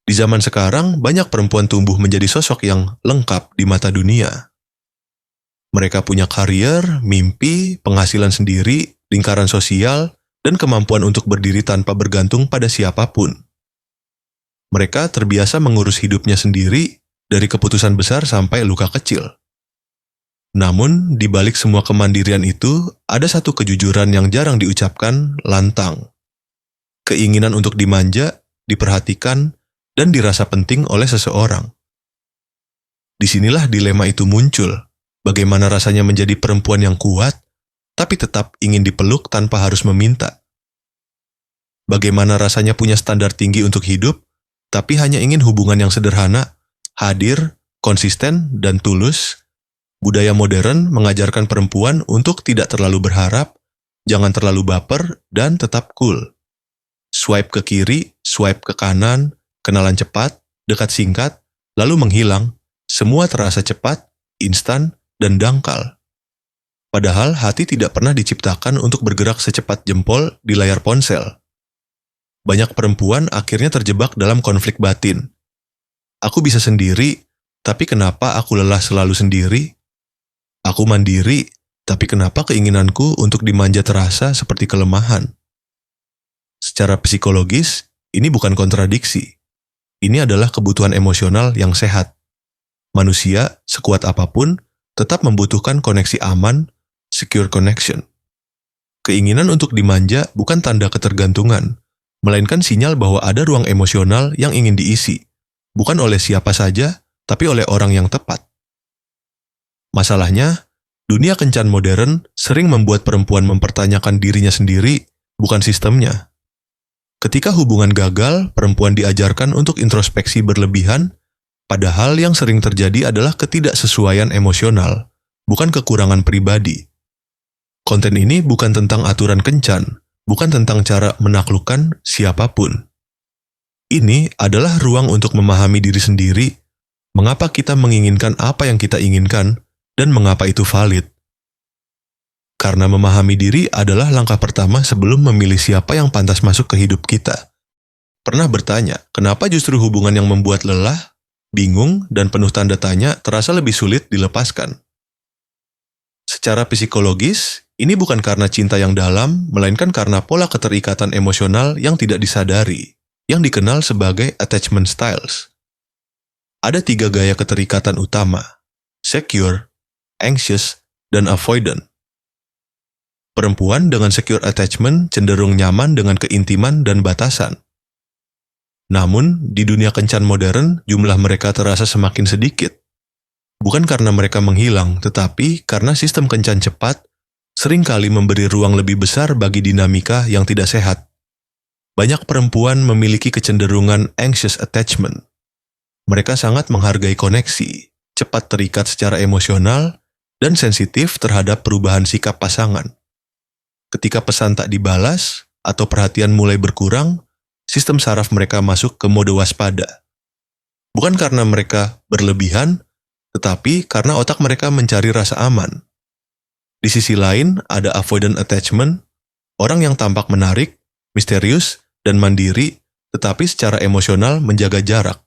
Di zaman sekarang, banyak perempuan tumbuh menjadi sosok yang lengkap di mata dunia. Mereka punya karier, mimpi, penghasilan sendiri, lingkaran sosial, dan kemampuan untuk berdiri tanpa bergantung pada siapapun. Mereka terbiasa mengurus hidupnya sendiri, dari keputusan besar sampai luka kecil. Namun, di balik semua kemandirian itu, ada satu kejujuran yang jarang diucapkan, lantang. Keinginan untuk dimanja, diperhatikan, dan dirasa penting oleh seseorang. Disinilah dilema itu muncul. Bagaimana rasanya menjadi perempuan yang kuat, tapi tetap ingin dipeluk tanpa harus meminta. Bagaimana rasanya punya standar tinggi untuk hidup, tapi hanya ingin hubungan yang sederhana, hadir, konsisten, dan tulus. Budaya modern mengajarkan perempuan untuk tidak terlalu berharap, jangan terlalu baper, dan tetap cool. Swipe ke kiri, swipe ke kanan, kenalan cepat, dekat singkat, lalu menghilang. Semua terasa cepat, instan, dan dangkal. Padahal hati tidak pernah diciptakan untuk bergerak secepat jempol di layar ponsel. Banyak perempuan akhirnya terjebak dalam konflik batin. Aku bisa sendiri, tapi kenapa aku lelah selalu sendiri? Aku mandiri, tapi kenapa keinginanku untuk dimanja terasa seperti kelemahan? Secara psikologis, ini bukan kontradiksi. Ini adalah kebutuhan emosional yang sehat. Manusia, sekuat apapun, tetap membutuhkan koneksi aman, secure connection. Keinginan untuk dimanja bukan tanda ketergantungan, melainkan sinyal bahwa ada ruang emosional yang ingin diisi, bukan oleh siapa saja, tapi oleh orang yang tepat. Masalahnya, dunia kencan modern sering membuat perempuan mempertanyakan dirinya sendiri, bukan sistemnya. Ketika hubungan gagal, perempuan diajarkan untuk introspeksi berlebihan, padahal yang sering terjadi adalah ketidaksesuaian emosional, bukan kekurangan pribadi. Konten ini bukan tentang aturan kencan, bukan tentang cara menaklukkan siapapun. Ini adalah ruang untuk memahami diri sendiri, mengapa kita menginginkan apa yang kita inginkan, dan mengapa itu valid. Karena memahami diri adalah langkah pertama sebelum memilih siapa yang pantas masuk ke hidup kita. Pernah bertanya, kenapa justru hubungan yang membuat lelah, bingung, dan penuh tanda tanya terasa lebih sulit dilepaskan? Secara psikologis, ini bukan karena cinta yang dalam, melainkan karena pola keterikatan emosional yang tidak disadari, yang dikenal sebagai attachment styles. Ada 3 gaya keterikatan utama: secure, anxious, dan avoidant. Perempuan dengan secure attachment cenderung nyaman dengan keintiman dan batasan. Namun, di dunia kencan modern, jumlah mereka terasa semakin sedikit. Bukan karena mereka menghilang, tetapi karena sistem kencan cepat seringkali memberi ruang lebih besar bagi dinamika yang tidak sehat. Banyak perempuan memiliki kecenderungan anxious attachment. Mereka sangat menghargai koneksi, cepat terikat secara emosional, dan sensitif terhadap perubahan sikap pasangan. Ketika pesan tak dibalas atau perhatian mulai berkurang, sistem saraf mereka masuk ke mode waspada. Bukan karena mereka berlebihan, tetapi karena otak mereka mencari rasa aman. Di sisi lain, ada avoidant attachment, orang yang tampak menarik, misterius, dan mandiri, tetapi secara emosional menjaga jarak.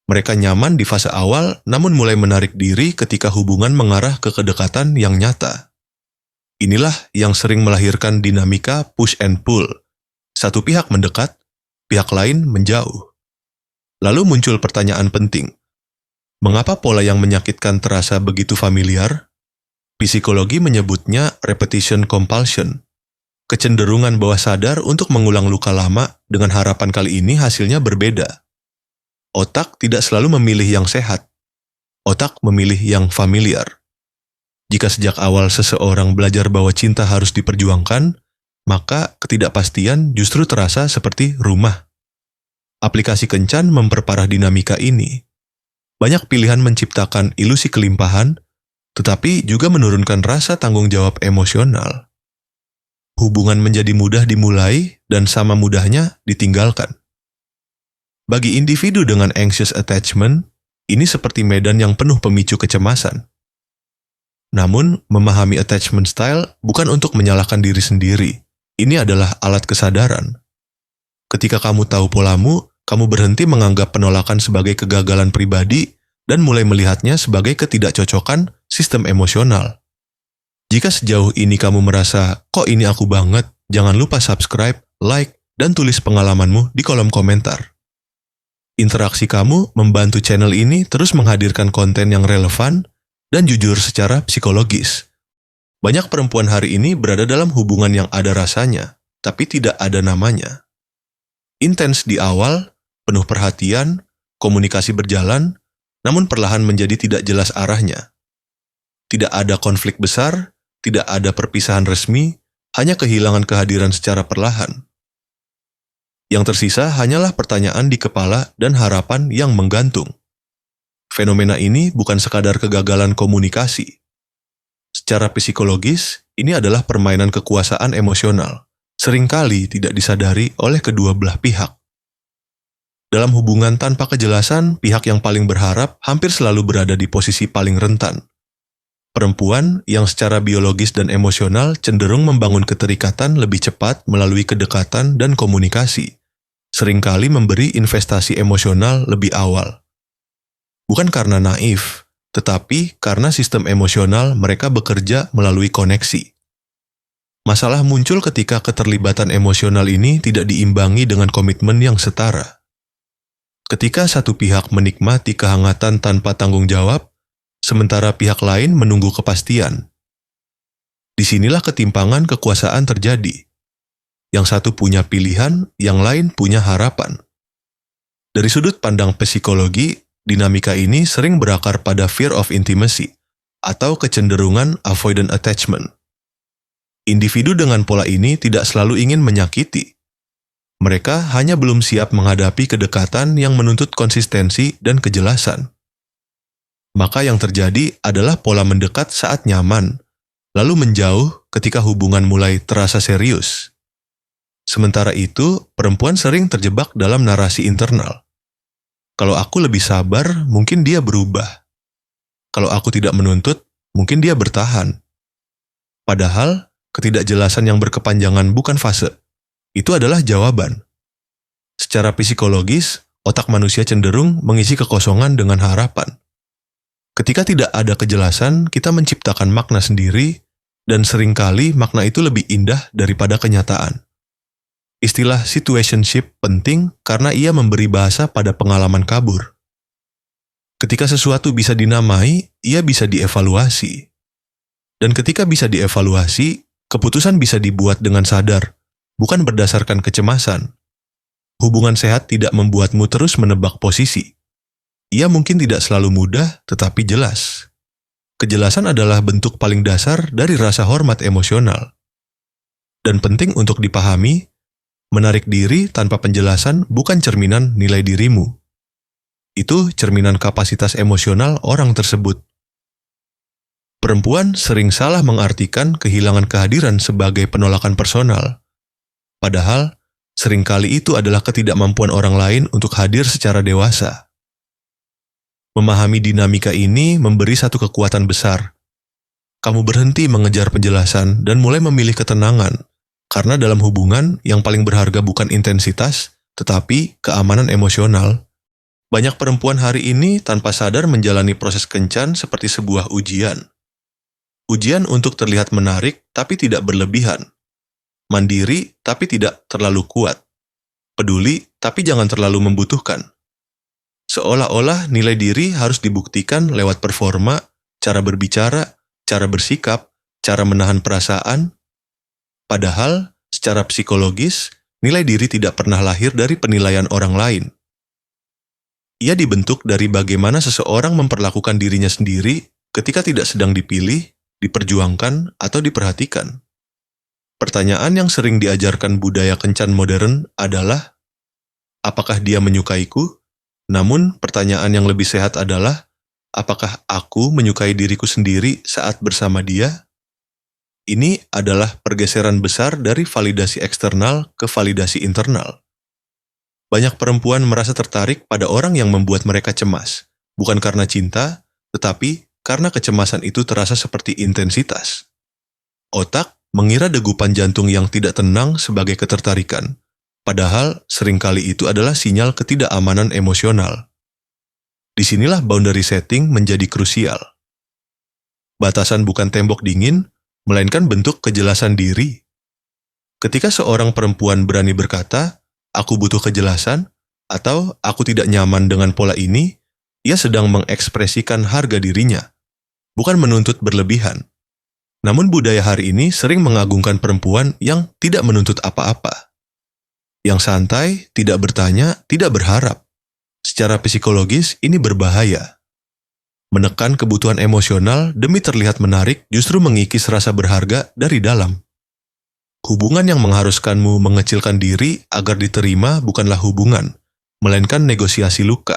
Mereka nyaman di fase awal, namun mulai menarik diri ketika hubungan mengarah ke kedekatan yang nyata. Inilah yang sering melahirkan dinamika push and pull. Satu pihak mendekat, pihak lain menjauh. Lalu muncul pertanyaan penting. Mengapa pola yang menyakitkan terasa begitu familiar? Psikologi menyebutnya repetition compulsion. Kecenderungan bawah sadar untuk mengulang luka lama dengan harapan kali ini hasilnya berbeda. Otak tidak selalu memilih yang sehat. Otak memilih yang familiar. Jika sejak awal seseorang belajar bahwa cinta harus diperjuangkan, maka ketidakpastian justru terasa seperti rumah. Aplikasi kencan memperparah dinamika ini. Banyak pilihan menciptakan ilusi kelimpahan, tetapi juga menurunkan rasa tanggung jawab emosional. Hubungan menjadi mudah dimulai dan sama mudahnya ditinggalkan. Bagi individu dengan anxious attachment, ini seperti medan yang penuh pemicu kecemasan. Namun, memahami attachment style bukan untuk menyalahkan diri sendiri. Ini adalah alat kesadaran. Ketika kamu tahu polamu, Kamu berhenti menganggap penolakan sebagai kegagalan pribadi dan mulai melihatnya sebagai ketidakcocokan sistem emosional. Jika sejauh ini kamu merasa, kok ini aku banget, jangan lupa subscribe, like, dan tulis pengalamanmu di kolom komentar. Interaksi kamu membantu channel ini terus menghadirkan konten yang relevan dan jujur secara psikologis. Banyak perempuan hari ini berada dalam hubungan yang ada rasanya, tapi tidak ada namanya. Intens di awal, penuh perhatian, komunikasi berjalan, namun perlahan menjadi tidak jelas arahnya. Tidak ada konflik besar, tidak ada perpisahan resmi, hanya kehilangan kehadiran secara perlahan. Yang tersisa hanyalah pertanyaan di kepala dan harapan yang menggantung. Fenomena ini bukan sekadar kegagalan komunikasi. Secara psikologis, ini adalah permainan kekuasaan emosional, seringkali tidak disadari oleh kedua belah pihak. Dalam hubungan tanpa kejelasan, pihak yang paling berharap hampir selalu berada di posisi paling rentan. Perempuan yang secara biologis dan emosional cenderung membangun keterikatan lebih cepat melalui kedekatan dan komunikasi, seringkali memberi investasi emosional lebih awal. Bukan karena naif, tetapi karena sistem emosional mereka bekerja melalui koneksi. Masalah muncul ketika keterlibatan emosional ini tidak diimbangi dengan komitmen yang setara. Ketika satu pihak menikmati kehangatan tanpa tanggung jawab, sementara pihak lain menunggu kepastian. Disinilah ketimpangan kekuasaan terjadi. Yang satu punya pilihan, yang lain punya harapan. Dari sudut pandang psikologi, dinamika ini sering berakar pada fear of intimacy, atau kecenderungan avoidant attachment. Individu dengan pola ini tidak selalu ingin menyakiti. Mereka hanya belum siap menghadapi kedekatan yang menuntut konsistensi dan kejelasan. Maka yang terjadi adalah pola mendekat saat nyaman, lalu menjauh ketika hubungan mulai terasa serius. Sementara itu, perempuan sering terjebak dalam narasi internal. Kalau aku lebih sabar, mungkin dia berubah. Kalau aku tidak menuntut, mungkin dia bertahan. Padahal, ketidakjelasan yang berkepanjangan bukan fase. Itu adalah jawaban. Secara psikologis, otak manusia cenderung mengisi kekosongan dengan harapan. Ketika tidak ada kejelasan, kita menciptakan makna sendiri, dan seringkali makna itu lebih indah daripada kenyataan. Istilah situationship penting karena ia memberi bahasa pada pengalaman kabur. Ketika sesuatu bisa dinamai, ia bisa dievaluasi. Dan ketika bisa dievaluasi, keputusan bisa dibuat dengan sadar, bukan berdasarkan kecemasan. Hubungan sehat tidak membuatmu terus menebak posisi. Ia mungkin tidak selalu mudah, tetapi jelas. Kejelasan adalah bentuk paling dasar dari rasa hormat emosional. Dan penting untuk dipahami, menarik diri tanpa penjelasan bukan cerminan nilai dirimu. Itu cerminan kapasitas emosional orang tersebut. Perempuan sering salah mengartikan kehilangan kehadiran sebagai penolakan personal. Padahal, seringkali itu adalah ketidakmampuan orang lain untuk hadir secara dewasa. Memahami dinamika ini memberi satu kekuatan besar. Kamu berhenti mengejar penjelasan dan mulai memilih ketenangan, karena dalam hubungan yang paling berharga bukan intensitas, tetapi keamanan emosional. Banyak perempuan hari ini tanpa sadar menjalani proses kencan seperti sebuah ujian. Ujian untuk terlihat menarik tapi tidak berlebihan. Mandiri tapi tidak terlalu kuat. Peduli tapi jangan terlalu membutuhkan. Seolah-olah nilai diri harus dibuktikan lewat performa, cara berbicara, cara bersikap, cara menahan perasaan. Padahal, secara psikologis, nilai diri tidak pernah lahir dari penilaian orang lain. Ia dibentuk dari bagaimana seseorang memperlakukan dirinya sendiri ketika tidak sedang dipilih, diperjuangkan, atau diperhatikan. Pertanyaan yang sering diajarkan budaya kencan modern adalah, apakah dia menyukaiku? Namun, pertanyaan yang lebih sehat adalah, apakah aku menyukai diriku sendiri saat bersama dia? Ini adalah pergeseran besar dari validasi eksternal ke validasi internal. Banyak perempuan merasa tertarik pada orang yang membuat mereka cemas, bukan karena cinta, tetapi karena kecemasan itu terasa seperti intensitas. Otak mengira degupan jantung yang tidak tenang sebagai ketertarikan, Padahal seringkali itu adalah sinyal ketidakamanan emosional. Disinilah boundary setting menjadi krusial. Batasan bukan tembok dingin, melainkan bentuk kejelasan diri. Ketika seorang perempuan berani berkata, "Aku butuh kejelasan," atau "Aku tidak nyaman dengan pola ini," ia sedang mengekspresikan harga dirinya, bukan menuntut berlebihan. Namun budaya hari ini sering mengagungkan perempuan yang tidak menuntut apa-apa. Yang santai, tidak bertanya, tidak berharap. Secara psikologis, ini berbahaya. Menekan kebutuhan emosional demi terlihat menarik justru mengikis rasa berharga dari dalam. Hubungan yang mengharuskanmu mengecilkan diri agar diterima bukanlah hubungan, melainkan negosiasi luka.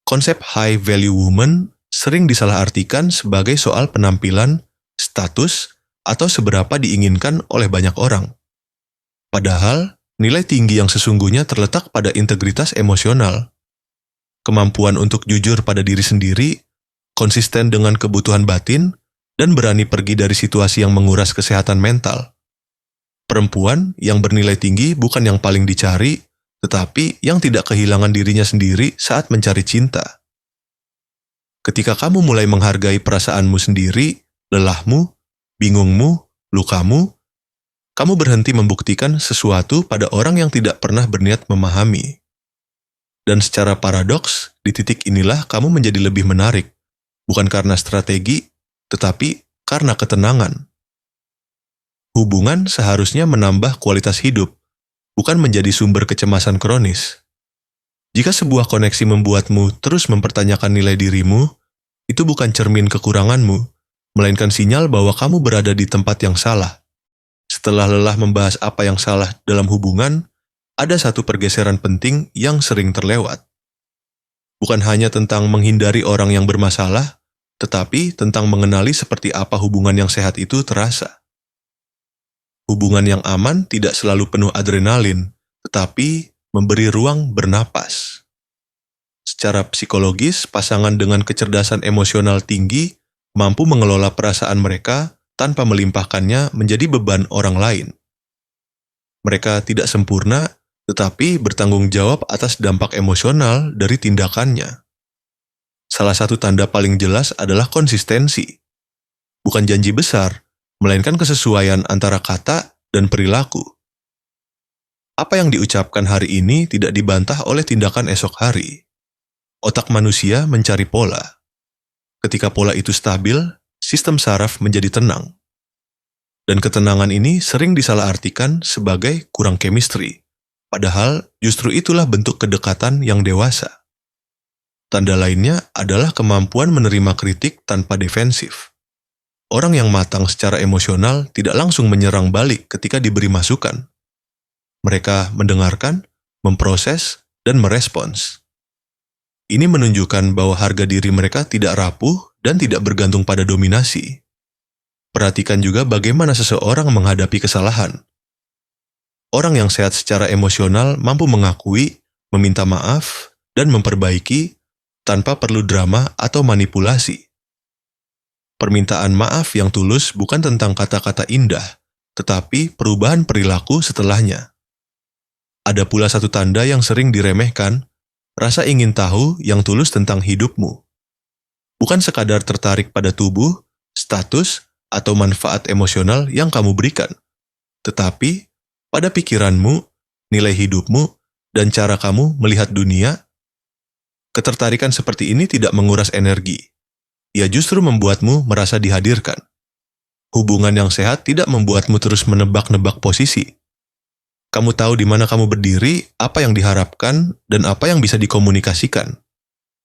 Konsep high value woman sering disalahartikan sebagai soal penampilan, status, atau seberapa diinginkan oleh banyak orang. Padahal, nilai tinggi yang sesungguhnya terletak pada integritas emosional. Kemampuan untuk jujur pada diri sendiri, konsisten dengan kebutuhan batin, dan berani pergi dari situasi yang menguras kesehatan mental. Perempuan yang bernilai tinggi bukan yang paling dicari, tetapi yang tidak kehilangan dirinya sendiri saat mencari cinta. Ketika kamu mulai menghargai perasaanmu sendiri, lelahmu, bingungmu, lukamu, kamu berhenti membuktikan sesuatu pada orang yang tidak pernah berniat memahami. Dan secara paradoks, di titik inilah kamu menjadi lebih menarik, bukan karena strategi, tetapi karena ketenangan. Hubungan seharusnya menambah kualitas hidup, bukan menjadi sumber kecemasan kronis. Jika sebuah koneksi membuatmu terus mempertanyakan nilai dirimu, itu bukan cermin kekuranganmu, melainkan sinyal bahwa kamu berada di tempat yang salah. Setelah lelah membahas apa yang salah dalam hubungan, ada satu pergeseran penting yang sering terlewat. Bukan hanya tentang menghindari orang yang bermasalah, tetapi tentang mengenali seperti apa hubungan yang sehat itu terasa. Hubungan yang aman tidak selalu penuh adrenalin, tetapi memberi ruang bernapas. Secara psikologis, pasangan dengan kecerdasan emosional tinggi mampu mengelola perasaan mereka tanpa melimpahkannya menjadi beban orang lain. Mereka tidak sempurna, tetapi bertanggung jawab atas dampak emosional dari tindakannya. Salah satu tanda paling jelas adalah konsistensi. Bukan janji besar, melainkan kesesuaian antara kata dan perilaku. Apa yang diucapkan hari ini tidak dibantah oleh tindakan esok hari. Otak manusia mencari pola. Ketika pola itu stabil, sistem saraf menjadi tenang. Dan ketenangan ini sering disalahartikan sebagai kurang chemistry. Padahal justru itulah bentuk kedekatan yang dewasa. Tanda lainnya adalah kemampuan menerima kritik tanpa defensif. Orang yang matang secara emosional tidak langsung menyerang balik ketika diberi masukan. Mereka mendengarkan, memproses, dan merespons. Ini menunjukkan bahwa harga diri mereka tidak rapuh dan tidak bergantung pada dominasi. Perhatikan juga bagaimana seseorang menghadapi kesalahan. Orang yang sehat secara emosional mampu mengakui, meminta maaf, dan memperbaiki tanpa perlu drama atau manipulasi. Permintaan maaf yang tulus bukan tentang kata-kata indah, tetapi perubahan perilaku setelahnya. Ada pula satu tanda yang sering diremehkan, rasa ingin tahu yang tulus tentang hidupmu. Bukan sekadar tertarik pada tubuh, status, atau manfaat emosional yang kamu berikan, tetapi pada pikiranmu, nilai hidupmu, dan cara kamu melihat dunia. Ketertarikan seperti ini tidak menguras energi. Ia justru membuatmu merasa dihadirkan. Hubungan yang sehat tidak membuatmu terus menebak-nebak posisi. Kamu tahu di mana kamu berdiri, apa yang diharapkan, dan apa yang bisa dikomunikasikan.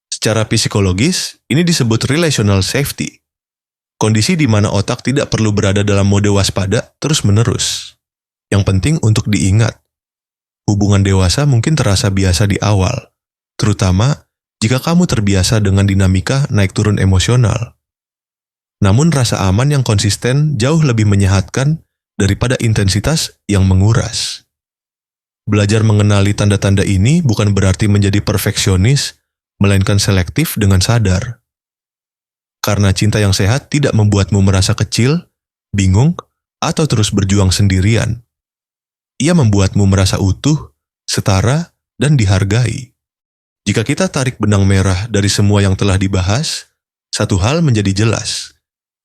Secara psikologis, ini disebut relational safety. Kondisi di mana otak tidak perlu berada dalam mode waspada terus-menerus. Yang penting untuk diingat, hubungan dewasa mungkin terasa biasa di awal, terutama jika kamu terbiasa dengan dinamika naik turun emosional. Namun rasa aman yang konsisten jauh lebih menyehatkan daripada intensitas yang menguras. Belajar mengenali tanda-tanda ini bukan berarti menjadi perfeksionis, melainkan selektif dengan sadar. Karena cinta yang sehat tidak membuatmu merasa kecil, bingung, atau terus berjuang sendirian. ia membuatmu merasa utuh, setara, dan dihargai. Jika kita tarik benang merah dari semua yang telah dibahas, satu hal menjadi jelas.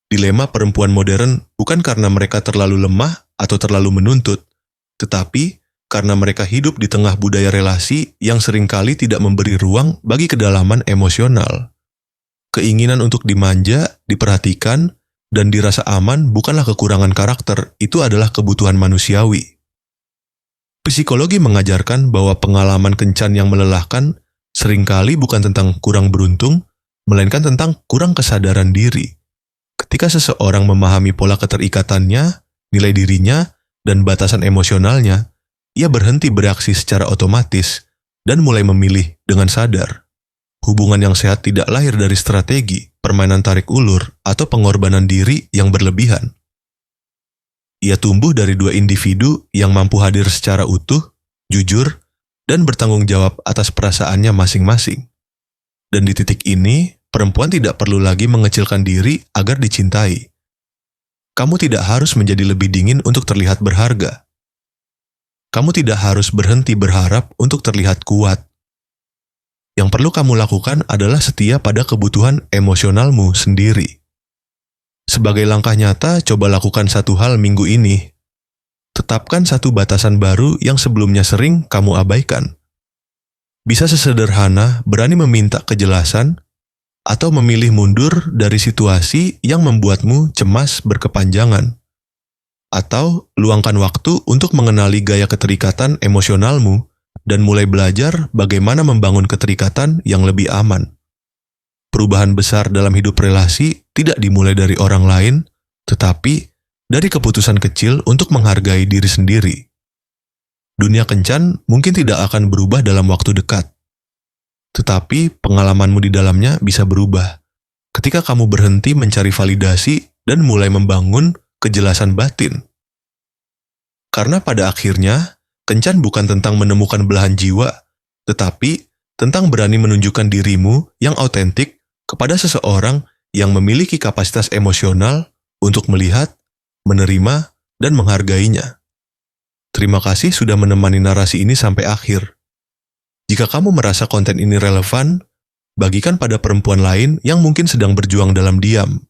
Dilema perempuan modern bukan karena mereka terlalu lemah atau terlalu menuntut, tetapi karena mereka hidup di tengah budaya relasi yang seringkali tidak memberi ruang bagi kedalaman emosional. Keinginan untuk dimanja, diperhatikan, dan dirasa aman bukanlah kekurangan karakter, itu adalah kebutuhan manusiawi. Psikologi mengajarkan bahwa pengalaman kencan yang melelahkan seringkali bukan tentang kurang beruntung, melainkan tentang kurang kesadaran diri. Ketika seseorang memahami pola keterikatannya, nilai dirinya, dan batasan emosionalnya, ia berhenti bereaksi secara otomatis dan mulai memilih dengan sadar. Hubungan yang sehat tidak lahir dari strategi, permainan tarik ulur, atau pengorbanan diri yang berlebihan. Ia tumbuh dari dua individu yang mampu hadir secara utuh, jujur, dan bertanggung jawab atas perasaannya masing-masing. Dan di titik ini, perempuan tidak perlu lagi mengecilkan diri agar dicintai. Kamu tidak harus menjadi lebih dingin untuk terlihat berharga. Kamu tidak harus berhenti berharap untuk terlihat kuat. Yang perlu kamu lakukan adalah setia pada kebutuhan emosionalmu sendiri. Sebagai langkah nyata, coba lakukan satu hal minggu ini. Tetapkan satu batasan baru yang sebelumnya sering kamu abaikan. Bisa sesederhana berani meminta kejelasan atau memilih mundur dari situasi yang membuatmu cemas berkepanjangan. Atau luangkan waktu untuk mengenali gaya keterikatan emosionalmu dan mulai belajar bagaimana membangun keterikatan yang lebih aman. Perubahan besar dalam hidup relasi tidak dimulai dari orang lain, tetapi dari keputusan kecil untuk menghargai diri sendiri. Dunia kencan mungkin tidak akan berubah dalam waktu dekat, tetapi pengalamanmu di dalamnya bisa berubah ketika kamu berhenti mencari validasi dan mulai membangun kejelasan batin. Karena pada akhirnya, kencan bukan tentang menemukan belahan jiwa, tetapi tentang berani menunjukkan dirimu yang autentik kepada seseorang yang memiliki kapasitas emosional untuk melihat, menerima, dan menghargainya. Terima kasih sudah menemani narasi ini sampai akhir. Jika kamu merasa konten ini relevan, bagikan pada perempuan lain yang mungkin sedang berjuang dalam diam.